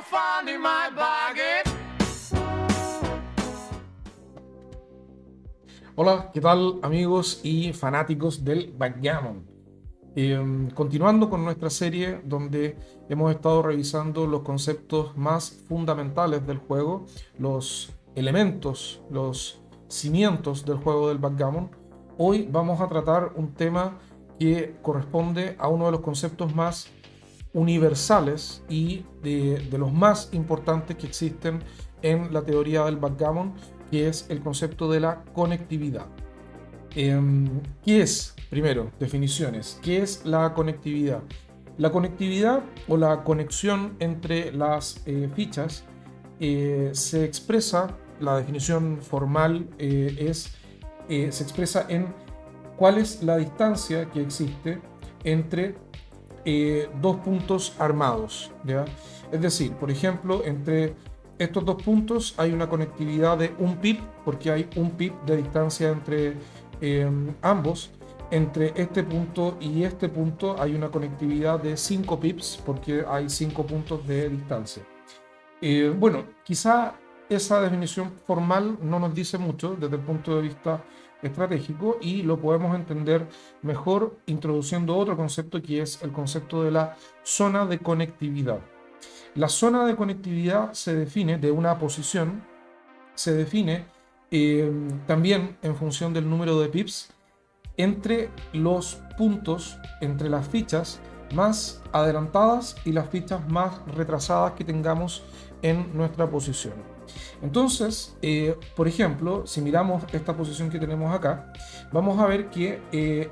found in my pocket. Hola, ¿qué tal amigos y fanáticos del backgammon? Continuando con nuestra serie donde hemos estado revisando los conceptos más fundamentales del juego, los elementos, los cimientos del juego del backgammon, hoy vamos a tratar un tema que corresponde a uno de los conceptos más universales y de los más importantes que existen en la teoría del backgammon, que es el concepto de la conectividad. ¿Qué es? Primero, definiciones. ¿Qué es la conectividad? La conectividad o la conexión entre las fichas se expresa, la definición formal se expresa en cuál es la distancia que existe entre dos puntos armados, ¿ya? Es decir, por ejemplo, entre estos dos puntos hay una conectividad de un pip, porque hay un pip de distancia entre ambos. Entre este punto y este punto hay una conectividad de 5 pips, porque hay 5 puntos de distancia. Bueno, quizá esa definición formal no nos dice mucho desde el punto de vista estratégico y lo podemos entender mejor introduciendo otro concepto que es el concepto de la zona de conectividad. La zona de conectividad se define de una posición, se define también en función del número de pips entre los puntos, entre las fichas más adelantadas y las fichas más retrasadas que tengamos en nuestra posición. Entonces, por ejemplo, si miramos esta posición que tenemos acá, vamos a ver que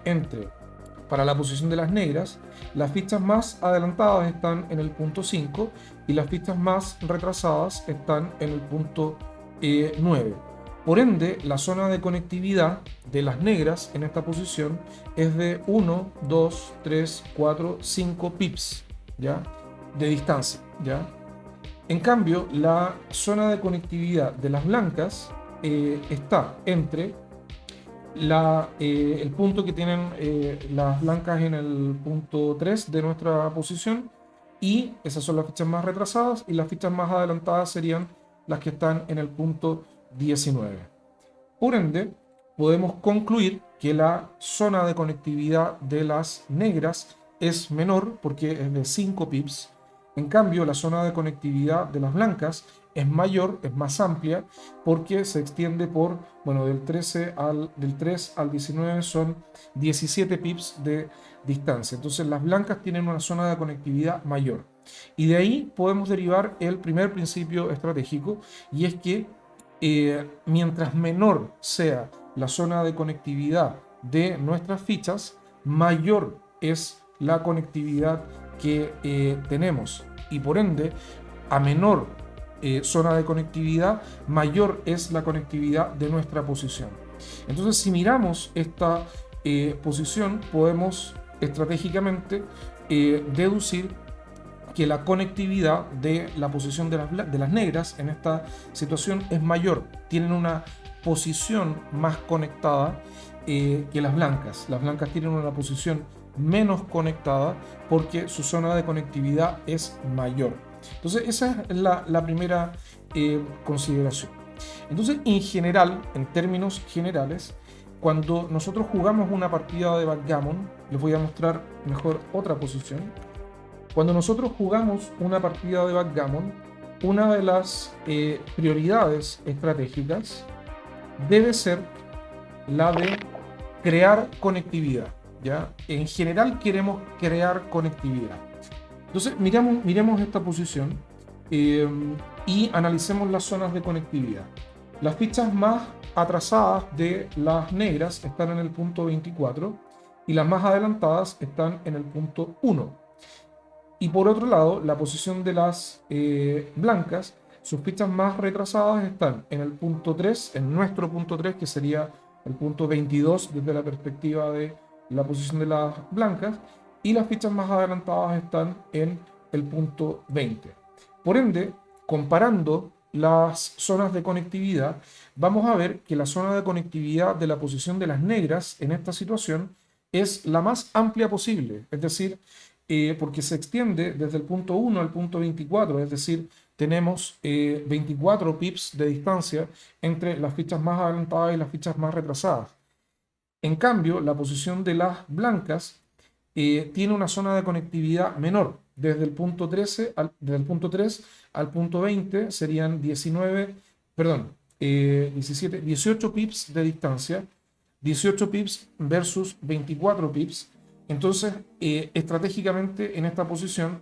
para la posición de las negras, las fichas más adelantadas están en el punto 5 y las fichas más retrasadas están en el punto 9. Por ende, la zona de conectividad de las negras en esta posición es de 1, 2, 3, 4, 5 pips, ¿ya? De distancia, ¿ya? En cambio, la zona de conectividad de las blancas está entre el punto que tienen las blancas en el punto 3 de nuestra posición, y esas son las fichas más retrasadas, y las fichas más adelantadas serían las que están en el punto 19. Por ende, podemos concluir que la zona de conectividad de las negras es menor porque es de 5 pips. En cambio, la zona de conectividad de las blancas es mayor, es más amplia, porque se extiende por, bueno, del 3 al 19 son 17 pips de distancia. Entonces las blancas tienen una zona de conectividad mayor. Y de ahí podemos derivar el primer principio estratégico, y es que mientras menor sea la zona de conectividad de nuestras fichas, mayor es la conectividad que tenemos, y por ende, a menor zona de conectividad, mayor es la conectividad de nuestra posición. Entonces, si miramos esta posición, podemos estratégicamente deducir que la conectividad de la posición de las negras en esta situación es mayor. Tienen una posición más conectada que las blancas. Las blancas tienen una posición menos conectada porque su zona de conectividad es mayor. Entonces esa es la primera consideración. Entonces, en general, en términos generales, cuando nosotros jugamos una partida de backgammon, les voy a mostrar mejor otra posición. Cuando nosotros jugamos una partida de backgammon, una de las prioridades estratégicas debe ser la de crear conectividad, ¿ya? En general queremos crear conectividad. Entonces miremos esta posición y analicemos las zonas de conectividad. Las fichas más atrasadas de las negras están en el punto 24 y las más adelantadas están en el punto 1. Y por otro lado, la posición de las blancas, sus fichas más retrasadas están en el punto 3, en nuestro punto 3, que sería el punto 22 desde la perspectiva de la posición de las blancas, y las fichas más adelantadas están en el punto 20. Por ende, comparando las zonas de conectividad, vamos a ver que la zona de conectividad de la posición de las negras en esta situación es la más amplia posible, es decir, porque se extiende desde el punto 1 al punto 24, es decir, tenemos 24 pips de distancia entre las fichas más adelantadas y las fichas más retrasadas. En cambio, la posición de las blancas tiene una zona de conectividad menor. Desde el punto desde el punto 3 al punto 20 serían 18 pips de distancia, 18 pips versus 24 pips. Entonces, estratégicamente en esta posición,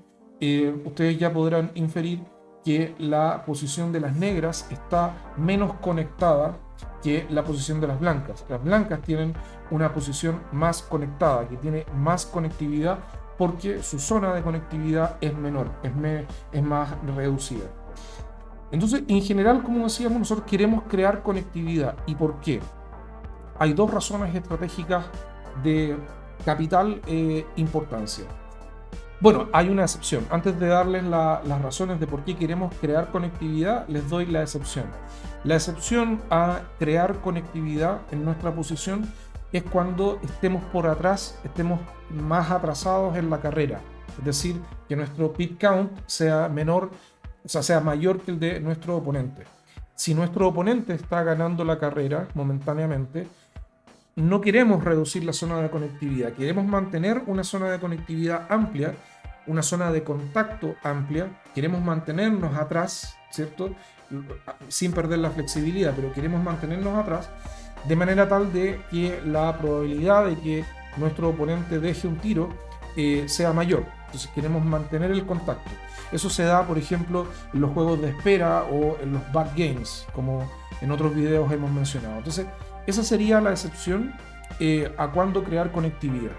ustedes ya podrán inferir que la posición de las negras está menos conectada que la posición de las blancas. Las blancas tienen una posición más conectada, que tiene más conectividad porque su zona de conectividad es menor, es más reducida. Entonces, en general, como decíamos, nosotros queremos crear conectividad. ¿Y por qué? Hay dos razones estratégicas de capital importancia. Bueno, hay una excepción. Antes de darles las razones de por qué queremos crear conectividad, les doy la excepción. La excepción a crear conectividad en nuestra posición es cuando estemos por atrás, estemos más atrasados en la carrera. Es decir, que nuestro pip count sea menor, o sea, sea mayor que el de nuestro oponente. Si nuestro oponente está ganando la carrera momentáneamente, no queremos reducir la zona de conectividad, queremos mantener una zona de conectividad amplia, una zona de contacto amplia, queremos mantenernos atrás, ¿cierto? Sin perder la flexibilidad, pero queremos mantenernos atrás de manera tal de que la probabilidad de que nuestro oponente deje un tiro sea mayor. Entonces queremos mantener el contacto. Eso se da, por ejemplo, en los juegos de espera o en los backgames, como en otros videos hemos mencionado. Entonces, esa sería la excepción a cuándo crear conectividad.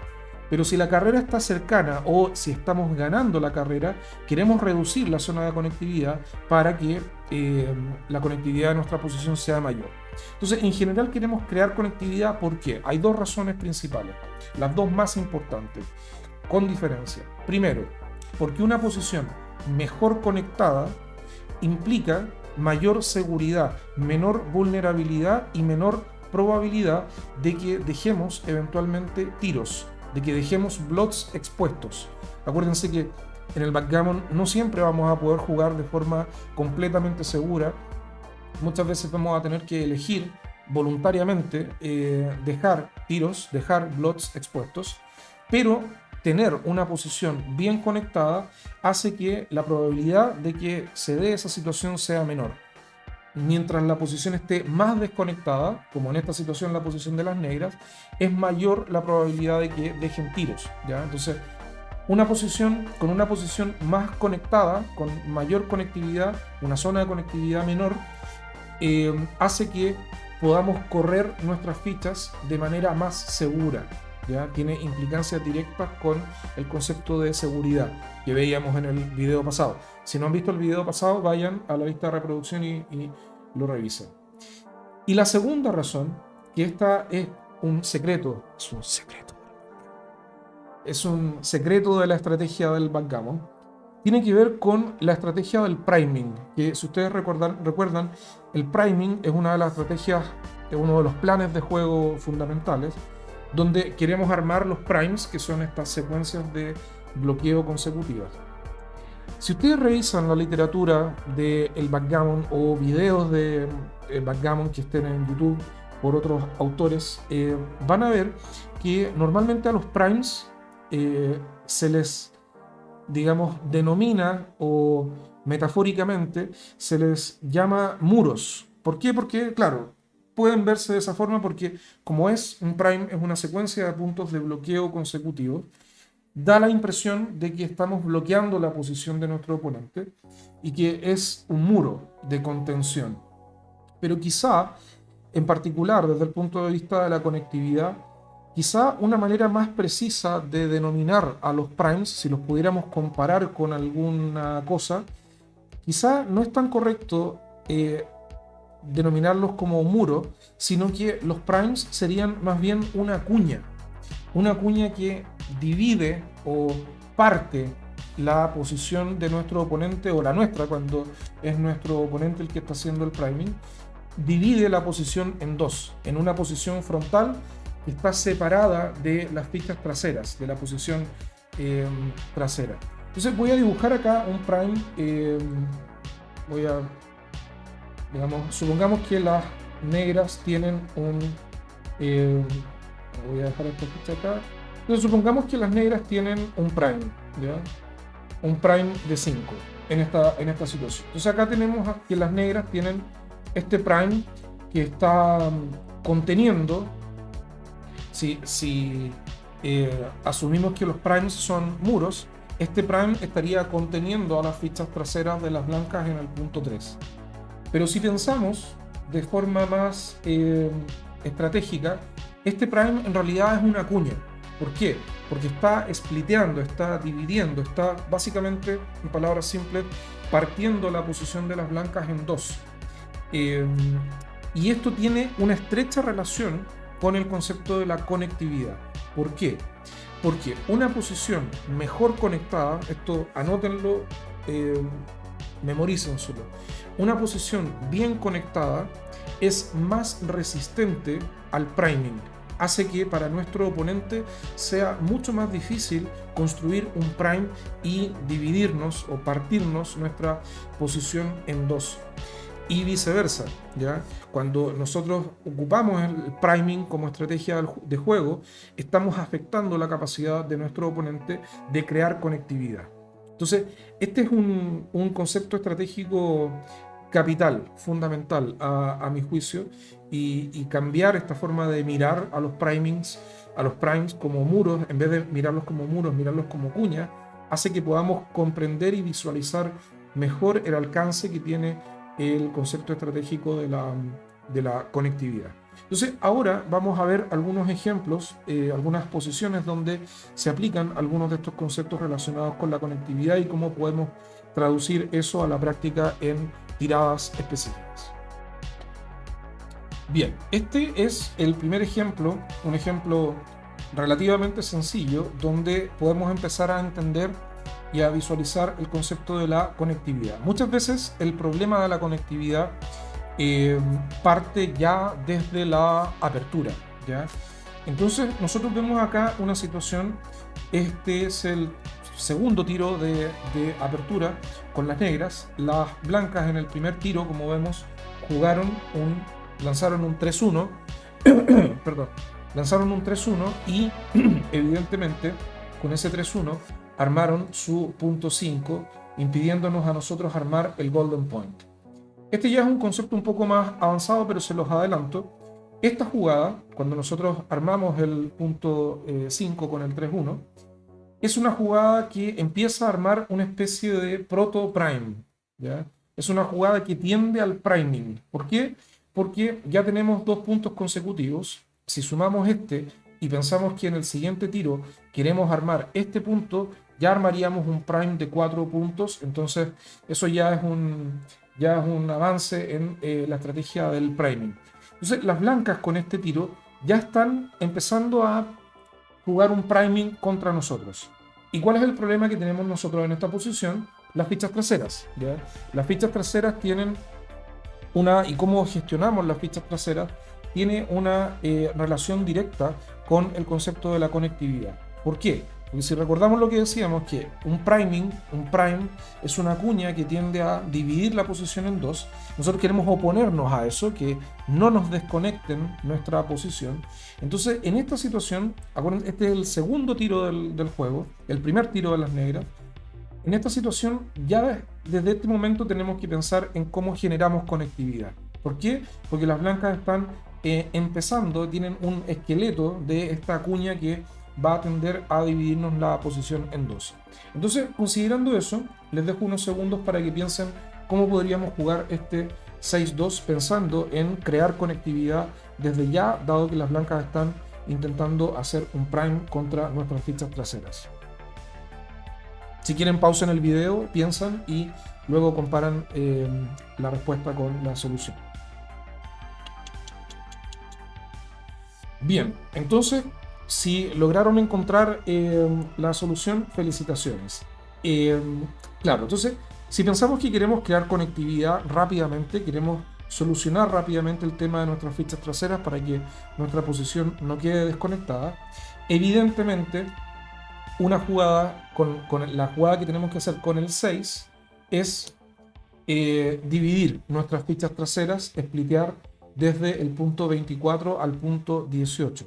Pero si la carrera está cercana o si estamos ganando la carrera, queremos reducir la zona de conectividad para que la conectividad de nuestra posición sea mayor. Entonces, en general queremos crear conectividad porque hay dos razones principales, las dos más importantes, con diferencia. Primero, porque una posición mejor conectada implica mayor seguridad, menor vulnerabilidad y menor probabilidad de que dejemos eventualmente tiros, de que dejemos blots expuestos. Acuérdense que en el backgammon no siempre vamos a poder jugar de forma completamente segura. Muchas veces vamos a tener que elegir voluntariamente dejar tiros, dejar blots expuestos, pero tener una posición bien conectada hace que la probabilidad de que se dé esa situación sea menor. Mientras la posición esté más desconectada, como en esta situación la posición de las negras, es mayor la probabilidad de que dejen tiros, ¿ya? Entonces, una posición con una posición más conectada, con mayor conectividad, una zona de conectividad menor, hace que podamos correr nuestras fichas de manera más segura, ¿ya? Tiene implicancias directas con el concepto de seguridad que veíamos en el video pasado. Si no han visto el video pasado, vayan a la lista de reproducción y lo revisen. Y la segunda razón, que esta es un secreto, es un secreto de la estrategia del backgammon, tiene que ver con la estrategia del priming, que si ustedes recuerdan, el priming es una de las estrategias, es uno de los planes de juego fundamentales, donde queremos armar los primes, que son estas secuencias de bloqueo consecutivas. Si ustedes revisan la literatura del backgammon o videos de backgammon que estén en YouTube por otros autores, van a ver que normalmente a los primes se les, digamos, denomina o metafóricamente se les llama muros. ¿Por qué? Porque, claro, pueden verse de esa forma porque como es un prime, es una secuencia de puntos de bloqueo consecutivos, da la impresión de que estamos bloqueando la posición de nuestro oponente y que es un muro de contención. Pero quizá, en particular desde el punto de vista de la conectividad, quizá una manera más precisa de denominar a los primes, si los pudiéramos comparar con alguna cosa, quizá no es tan correcto denominarlos como muro, sino que los primes serían más bien una cuña que divide o parte la posición de nuestro oponente, o la nuestra cuando es nuestro oponente el que está haciendo el priming, divide la posición en dos, en una posición frontal que está separada de las fichas traseras, de la posición trasera. Entonces voy a dibujar acá un prime, digamos, supongamos que las negras tienen un, voy a dejar esta ficha acá. Entonces supongamos que las negras tienen un prime, ¿ya? Un prime de 5 en esta situación. Entonces acá tenemos que las negras tienen este prime que está conteniendo, si asumimos que los primes son muros, este prime estaría conteniendo a las fichas traseras de las blancas en el punto 3. Pero si pensamos de forma más estratégica, este prime en realidad es una cuña. ¿Por qué? Porque está spliteando, está dividiendo, está básicamente, en palabras simples, partiendo la posición de las blancas en dos. Y esto tiene una estrecha relación con el concepto de la conectividad. ¿Por qué? Porque una posición mejor conectada, esto anótenlo, memorícenselo, una posición bien conectada es más resistente al priming. Hace que para nuestro oponente sea mucho más difícil construir un prime y dividirnos o partirnos nuestra posición en dos. Y viceversa, ¿ya? Cuando nosotros ocupamos el priming como estrategia de juego, estamos afectando la capacidad de nuestro oponente de crear conectividad. Entonces, este es un concepto estratégico capital, fundamental a mi juicio, y cambiar esta forma de mirar a los primes como muros, en vez de mirarlos como muros, mirarlos como cuñas, hace que podamos comprender y visualizar mejor el alcance que tiene el concepto estratégico de la conectividad. Entonces ahora vamos a ver algunos ejemplos, algunas posiciones donde se aplican algunos de estos conceptos relacionados con la conectividad y cómo podemos traducir eso a la práctica en tiradas específicas. Bien, este es el primer ejemplo, un ejemplo relativamente sencillo donde podemos empezar a entender y a visualizar el concepto de la conectividad. Muchas veces el problema de la conectividad parte ya desde la apertura, ¿ya? Entonces nosotros vemos acá una situación, este es el segundo tiro de apertura con las negras. Las blancas en el primer tiro, como vemos, lanzaron un 3-1, perdón, lanzaron un 3-1 y evidentemente con ese 3-1 armaron su punto 5, impidiéndonos a nosotros armar el golden point. Este ya es un concepto un poco más avanzado, pero se los adelanto. Esta jugada, cuando nosotros armamos el punto 5 con el 3-1, es una jugada que empieza a armar una especie de proto-prime, ¿ya? Es una jugada que tiende al priming. ¿Por qué? Porque ya tenemos dos puntos consecutivos. Si sumamos este y pensamos que en el siguiente tiro queremos armar este punto, ya armaríamos un prime de 4 puntos. Entonces eso ya es un avance en la estrategia del priming. Entonces las blancas con este tiro ya están empezando a jugar un priming contra nosotros. ¿Y cuál es el problema que tenemos nosotros en esta posición? Las fichas traseras, ¿ya? Las fichas traseras tienen y cómo gestionamos las fichas traseras tiene una relación directa con el concepto de la conectividad. ¿Por qué? Porque si recordamos lo que decíamos, que un prime es una cuña que tiende a dividir la posición en dos. Nosotros queremos oponernos a eso, que no nos desconecten nuestra posición. Entonces, en esta situación, acuérdense, este es el segundo tiro del juego, el primer tiro de las negras. En esta situación, ya desde este momento tenemos que pensar en cómo generamos conectividad. ¿Por qué? Porque las blancas están empezando, tienen un esqueleto de esta cuña que va a tender a dividirnos la posición en dos. Entonces, considerando eso, les dejo unos segundos para que piensen cómo podríamos jugar este 6-2 pensando en crear conectividad desde ya, dado que las blancas están intentando hacer un prime contra nuestras fichas traseras. Si quieren, pausen el video, piensan y luego comparan la respuesta con la solución. Bien, entonces, si lograron encontrar la solución, felicitaciones. Claro, entonces, si pensamos que queremos crear conectividad rápidamente, queremos solucionar rápidamente el tema de nuestras fichas traseras para que nuestra posición no quede desconectada, evidentemente una jugada, con la jugada que tenemos que hacer con el 6 es dividir nuestras fichas traseras, splitear desde el punto 24 al punto 18.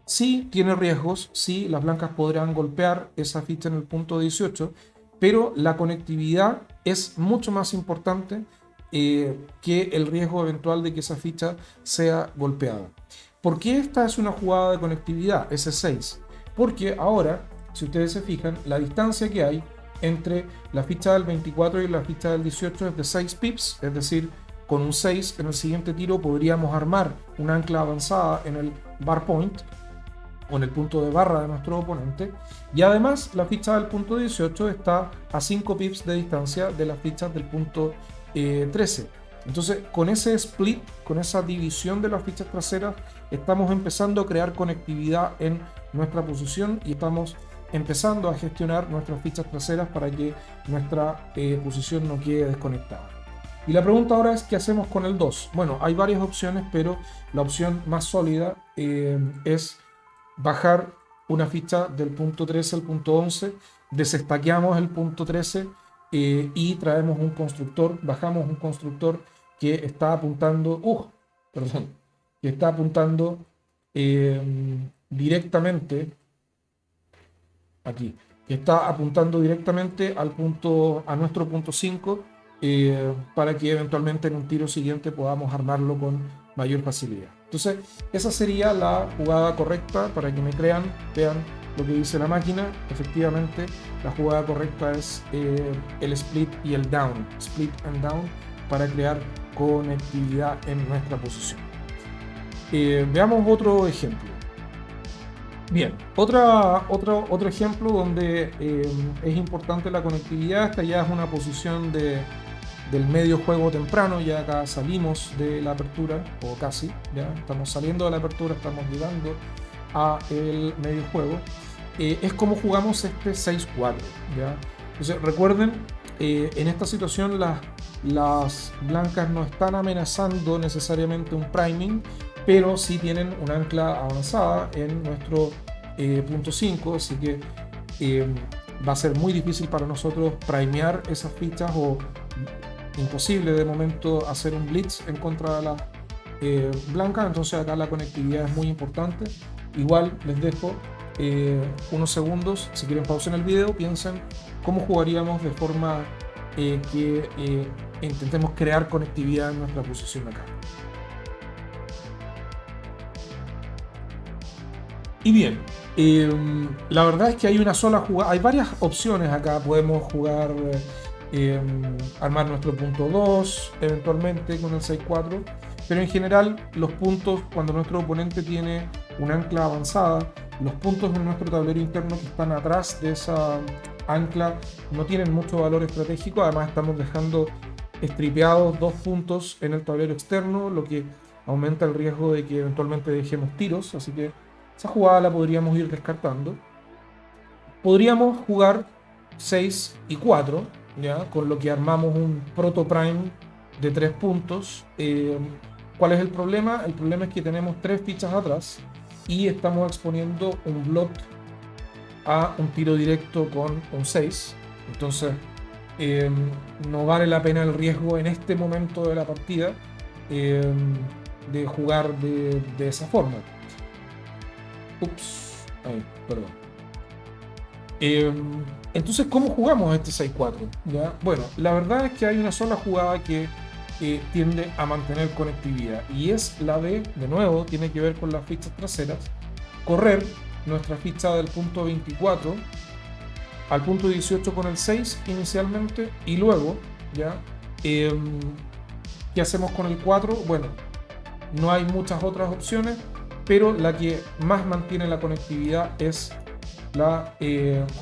Sí tiene riesgos, sí las blancas podrán golpear esa ficha en el punto 18, pero la conectividad es mucho más importante que el riesgo eventual de que esa ficha sea golpeada. ¿Por qué esta es una jugada de conectividad, S6? Porque ahora, si ustedes se fijan, la distancia que hay entre la ficha del 24 y la ficha del 18 es de 6 pips, es decir, con un 6 en el siguiente tiro podríamos armar un ancla avanzada en el bar point o en el punto de barra de nuestro oponente, y además la ficha del punto 18 está a 5 pips de distancia de las fichas del punto 13. Entonces, con ese split, con esa división de las fichas traseras, estamos empezando a crear conectividad en nuestra posición y estamos empezando a gestionar nuestras fichas traseras para que nuestra posición no quede desconectada. Y la pregunta ahora es, ¿qué hacemos con el 2? Bueno, hay varias opciones, pero la opción más sólida es bajar una ficha del punto 13 al punto 11, desestaqueamos el punto 13 y traemos un constructor, bajamos un constructor que está apuntando, que está apuntando directamente aquí, que está apuntando directamente al punto, a nuestro punto 5, para que eventualmente en un tiro siguiente podamos armarlo con mayor facilidad. Entonces, esa sería la jugada correcta para que me crean, vean lo que dice la máquina. Efectivamente, la jugada correcta es el split y el down, split and down, para crear conectividad en nuestra posición. Veamos otro ejemplo. Bien, otro ejemplo donde es importante la conectividad. Esta ya es una posición del medio juego temprano, ya acá salimos de la apertura, o casi, ya estamos saliendo de la apertura, estamos llegando a el medio juego. Es como jugamos este 6-4, ¿ya? Entonces recuerden, en esta situación las blancas no están amenazando necesariamente un priming, pero sí tienen un ancla avanzada en nuestro punto 5, así que va a ser muy difícil para nosotros primear esas fichas, o imposible de momento hacer un blitz en contra de las blancas. Entonces acá la conectividad es muy importante. Igual les dejo unos segundos, si quieren pausen el video, piensen cómo jugaríamos de forma que intentemos crear conectividad en nuestra posición acá. Y bien, la verdad es que hay una sola jugada, hay varias opciones acá. Podemos jugar, armar nuestro punto 2 eventualmente con el 6-4, pero en general los puntos, cuando nuestro oponente tiene un ancla avanzada, los puntos en nuestro tablero interno que están atrás de esa ancla no tienen mucho valor estratégico. Además estamos dejando estripeados 2 puntos en el tablero externo, lo que aumenta el riesgo de que eventualmente dejemos tiros, así que esa jugada la podríamos ir descartando. Podríamos jugar 6 y 4, ¿ya? Con lo que armamos un proto prime de 3 puntos. ¿Cuál es el problema? El problema es que tenemos 3 fichas atrás y estamos exponiendo un block a un tiro directo con un 6. Entonces no vale la pena el riesgo en este momento de la partida de jugar de esa forma. Ups, ay, perdón. Entonces, ¿cómo jugamos este 6-4? ¿Ya? Bueno, la verdad es que hay una sola jugada que tiende a mantener conectividad, y es la de nuevo, tiene que ver con las fichas traseras, correr nuestra ficha del punto 24 al punto 18 con el 6 inicialmente, y luego, ¿ya? ¿Qué hacemos con el 4? Bueno, no hay muchas otras opciones, pero la que más mantiene la conectividad es la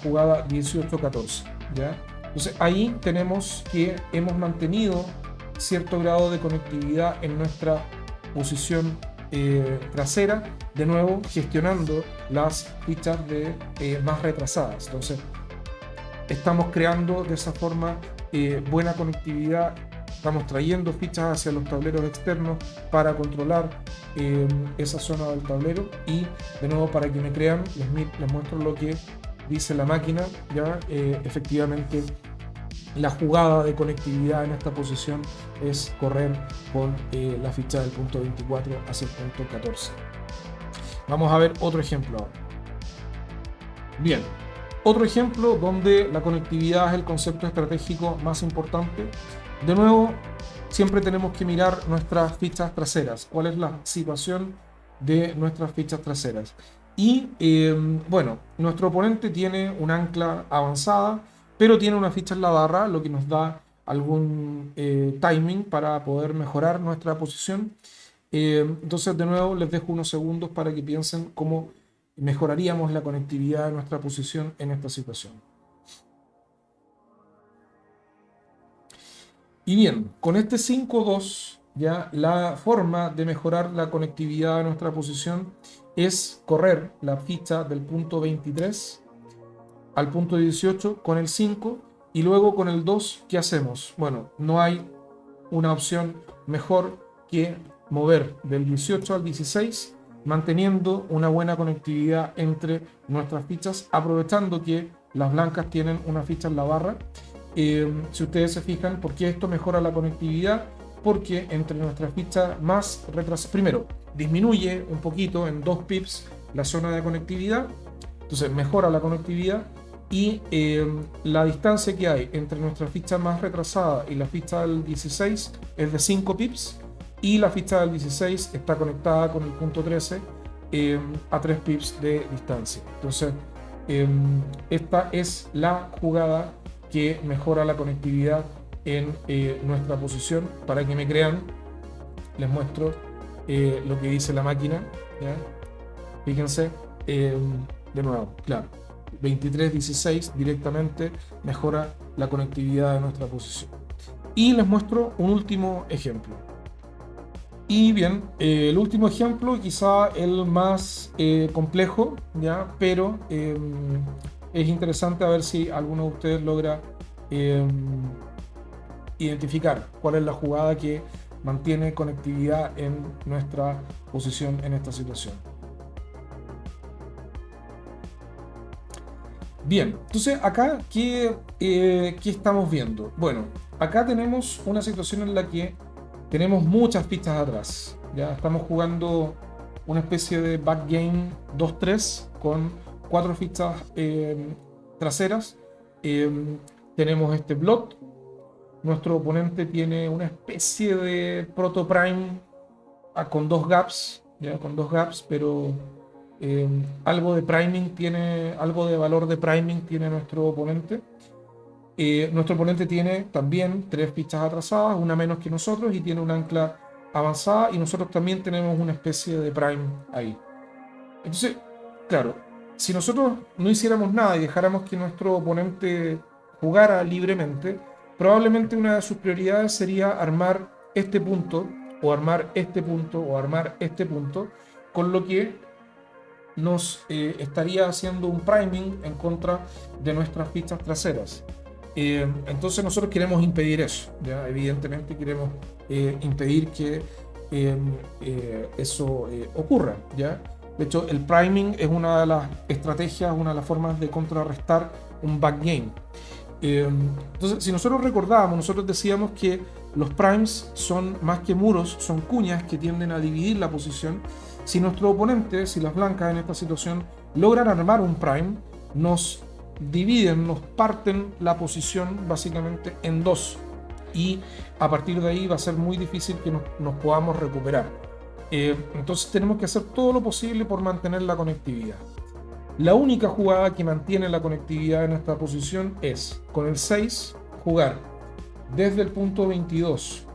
jugada 18-14, ¿ya? Entonces ahí tenemos que hemos mantenido cierto grado de conectividad en nuestra posición trasera, de nuevo gestionando las fichas más retrasadas. Entonces estamos creando de esa forma buena conectividad. Estamos trayendo fichas hacia los tableros externos para controlar esa zona del tablero. Y de nuevo, para que me crean, les muestro lo que dice la máquina, ¿ya? Efectivamente la jugada de conectividad en esta posición es correr con la ficha del punto 24 hacia el punto 14. Vamos a ver otro ejemplo ahora. Bien, otro ejemplo donde la conectividad es el concepto estratégico más importante. De nuevo, siempre tenemos que mirar nuestras fichas traseras. ¿Cuál es la situación de nuestras fichas traseras? Y bueno, nuestro oponente tiene un ancla avanzada, pero tiene una ficha en la barra, lo que nos da algún timing para poder mejorar nuestra posición. Entonces, de nuevo, les dejo unos segundos para que piensen cómo mejoraríamos la conectividad de nuestra posición en esta situación. Y bien, con este 5-2, ya la forma de mejorar la conectividad de nuestra posición es correr la ficha del punto 23 al punto 18 con el 5 y luego con el 2, ¿qué hacemos? Bueno, no hay una opción mejor que mover del 18 al 16 manteniendo una buena conectividad entre nuestras fichas, aprovechando que las blancas tienen una ficha en la barra. Si ustedes se fijan, ¿por qué esto mejora la conectividad? Porque entre nuestras fichas más retrasadas, primero, disminuye un poquito en 2 pips la zona de conectividad, entonces mejora la conectividad y la distancia que hay entre nuestra ficha más retrasada y la ficha del 16 es de 5 pips y la ficha del 16 está conectada con el punto 13 a 3 pips de distancia. Entonces, esta es la jugada que mejora la conectividad en nuestra posición. Para que me crean, les muestro lo que dice la máquina, ¿ya? Fíjense, de nuevo, claro, 23-16 directamente mejora la conectividad de nuestra posición. Y les muestro un último ejemplo. Y bien, el último ejemplo, quizá el más complejo, ¿ya? Pero es interesante a ver si alguno de ustedes logra identificar cuál es la jugada que mantiene conectividad en nuestra posición en esta situación. Bien, entonces acá, ¿qué estamos viendo? Bueno, acá tenemos una situación en la que tenemos muchas fichas atrás. Ya estamos jugando una especie de backgame 2-3 con 4 fichas traseras. Tenemos este blot. Nuestro oponente tiene una especie de proto prime con 2 gaps, ya con 2 gaps, pero algo de priming tiene, algo de valor de priming tiene nuestro oponente. Nuestro oponente tiene también 3 fichas atrasadas, una menos que nosotros, y tiene un ancla avanzada, y nosotros también tenemos una especie de prime ahí. Entonces, claro, si nosotros no hiciéramos nada y dejáramos que nuestro oponente jugara libremente, probablemente una de sus prioridades sería armar este punto, o armar este punto, o armar este punto, con lo que nos estaría haciendo un priming en contra de nuestras fichas traseras. Entonces nosotros queremos impedir eso, ¿ya? Evidentemente queremos impedir que eso ocurra, ¿ya? De hecho, el priming es una de las estrategias, una de las formas de contrarrestar un backgame. Entonces, si nosotros recordábamos, nosotros decíamos que los primes son más que muros, son cuñas que tienden a dividir la posición. Si nuestro oponente, si las blancas en esta situación logran armar un prime, nos dividen, nos parten la posición básicamente en 2 y a partir de ahí va a ser muy difícil que nos podamos recuperar. Entonces tenemos que hacer todo lo posible por mantener la conectividad. La única jugada que mantiene la conectividad en esta posición es con el 6 jugar desde el punto 22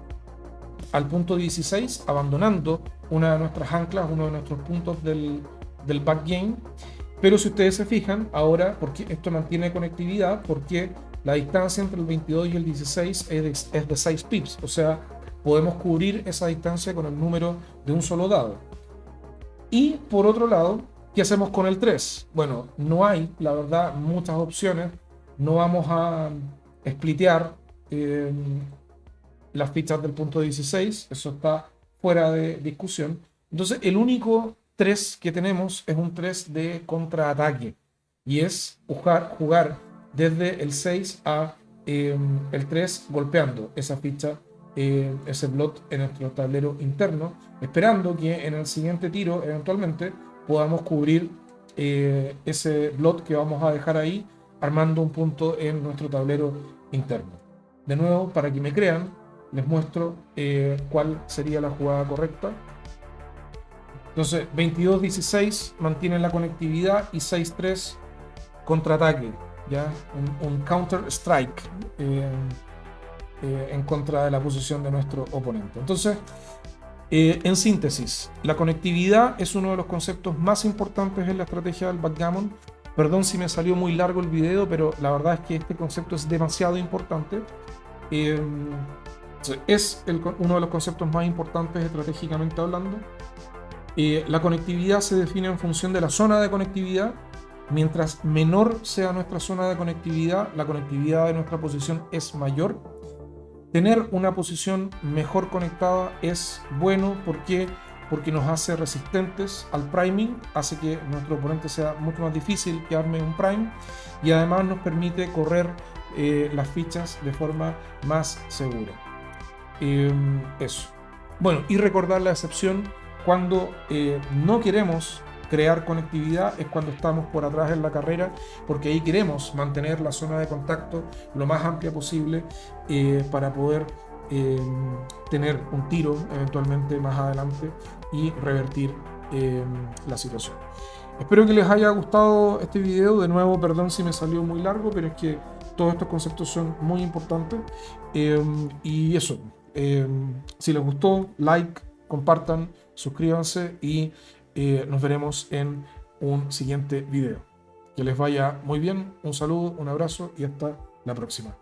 al punto 16, abandonando una de nuestras anclas, uno de nuestros puntos del backgame. Pero si ustedes se fijan, ahora, porque esto mantiene conectividad, porque la distancia entre el 22 y el 16 es de 6 pips, o sea, podemos cubrir esa distancia con el número de un solo dado. Y por otro lado, ¿qué hacemos con el 3? Bueno, no hay, la verdad, muchas opciones. No vamos a splitear las fichas del punto 16, eso está fuera de discusión. Entonces, el único 3 que tenemos es un 3 de contraataque. y es jugar desde el 6 a el 3 golpeando esa ficha, ese blot en nuestro tablero interno, esperando que en el siguiente tiro eventualmente podamos cubrir ese blot que vamos a dejar ahí, armando un punto en nuestro tablero interno. De nuevo, para que me crean, les muestro cuál sería la jugada correcta. Entonces, 22-16 mantiene la conectividad y 6-3 contraataque, ¿ya? Un counter strike en contra de la posición de nuestro oponente. Entonces, en síntesis, la conectividad es uno de los conceptos más importantes en la estrategia del backgammon. Perdón si me salió muy largo el video, pero la verdad es que este concepto es demasiado importante. Es uno de los conceptos más importantes estratégicamente hablando. La conectividad se define en función de la zona de conectividad. Mientras menor sea nuestra zona de conectividad, la conectividad de nuestra posición es mayor. Tener una posición mejor conectada es bueno. ¿Por qué? Porque nos hace resistentes al priming, hace que nuestro oponente sea mucho más difícil que arme un prime, y además nos permite correr las fichas de forma más segura. Eso. Bueno, y recordar la excepción cuando no queremos crear conectividad, es cuando estamos por atrás en la carrera, porque ahí queremos mantener la zona de contacto lo más amplia posible para poder tener un tiro eventualmente más adelante y revertir la situación. Espero que les haya gustado este video. De nuevo, perdón si me salió muy largo, pero es que todos estos conceptos son muy importantes. Y eso, si les gustó, like, compartan, suscríbanse y nos veremos en un siguiente video. Que les vaya muy bien, un saludo, un abrazo y hasta la próxima.